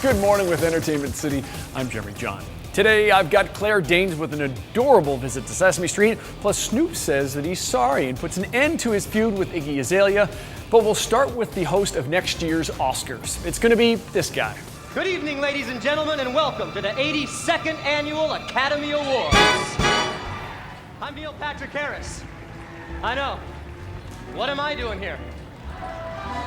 Good morning with Entertainment City. I'm Jeremy John. Today, I've got Claire Danes with an adorable visit to Sesame Street. Plus, Snoop says that he's sorry and puts an end to his feud with Iggy Azalea. But we'll start with the host of next year's Oscars. It's going to be this guy. Good evening, ladies and gentlemen, and welcome to the 82nd Annual Academy Awards. I'm Neil Patrick Harris. I know. What am I doing here?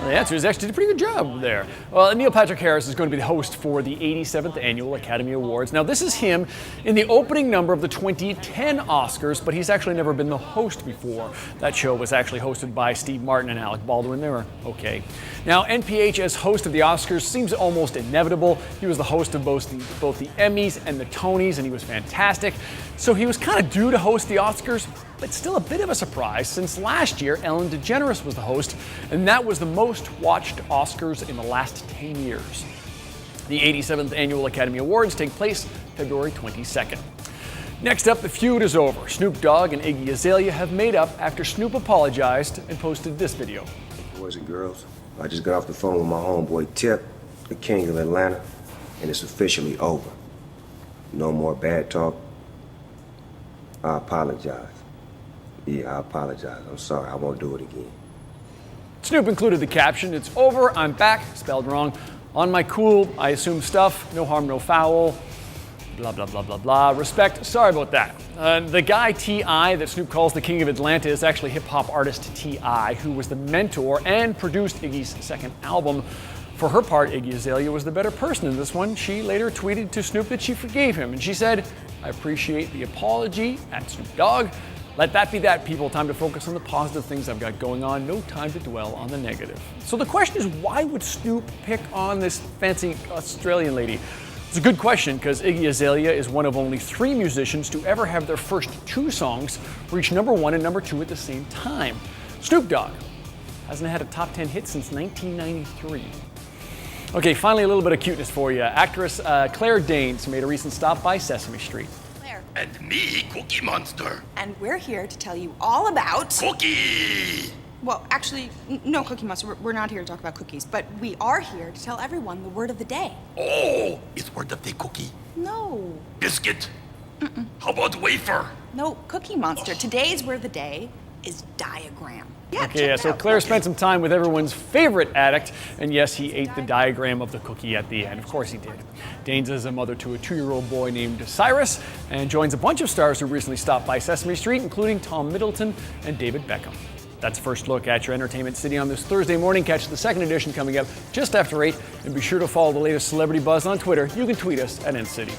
The answer is actually a pretty good job there. Well, Neil Patrick Harris is going to be the host for the 87th Annual Academy Awards. Now, this is him in the opening number of the 2010 Oscars, but he's actually never been the host before. That show was actually hosted by Steve Martin and Alec Baldwin. They were okay. Now, NPH as host of the Oscars seems almost inevitable. He was the host of both the Emmys and the Tonys, and he was fantastic. So he was kind of due to host the Oscars, but still a bit of a surprise since last year Ellen DeGeneres was the host, and that was the most watched Oscars in the last 10 years. The 87th Annual Academy Awards take place February 22nd. Next up, the feud is over. Snoop Dogg and Iggy Azalea have made up after Snoop apologized and posted this video. Boys and girls, I just got off the phone with my homeboy Tip, the king of Atlanta, and it's officially over. No more bad talk. I apologize. Yeah, I apologize. I'm sorry. I won't do it again. Snoop included the caption, "It's over, I'm back," spelled wrong, "on my cool, I assume stuff, no harm, no foul, blah, blah, blah, blah, blah, respect, sorry about that." The guy T.I. that Snoop calls the king of Atlanta is actually hip-hop artist T.I., who was the mentor and produced Iggy's second album. For her part, Iggy Azalea was the better person in this one. She later tweeted to Snoop that she forgave him, and she said, "I appreciate the apology," at Snoop Dogg. Let that be that, people. Time to focus on the positive things I've got going on. No time to dwell on the negative. So the question is, why would Snoop pick on this fancy Australian lady? It's a good question because Iggy Azalea is one of only 3 musicians to ever have their first 2 songs reach #1 and #2 at the same time. Snoop Dogg hasn't had a top 10 hit since 1993. Okay, finally a little bit of cuteness for you. Actress Claire Danes made a recent stop by Sesame Street. And me, Cookie Monster. And we're here to tell you all about... Cookie! Well, actually, no, Cookie Monster. We're not here to talk about cookies, but we are here to tell everyone the word of the day. Oh, it's word of the cookie. No. Biscuit? How about wafer? No, Cookie Monster. Today's word of the day is diagram. Yeah, so Claire spent some time with everyone's favorite addict, and yes, he ate the diagram of the cookie at the end. Of course he did. Danes is a mother to a 2-year-old boy named Cyrus, and joins a bunch of stars who recently stopped by Sesame Street, including Tom Middleton and David Beckham. That's First Look at your Entertainment City on this Thursday morning. Catch the second edition coming up just after 8, and be sure to follow the latest celebrity buzz on Twitter. You can tweet us at NCity.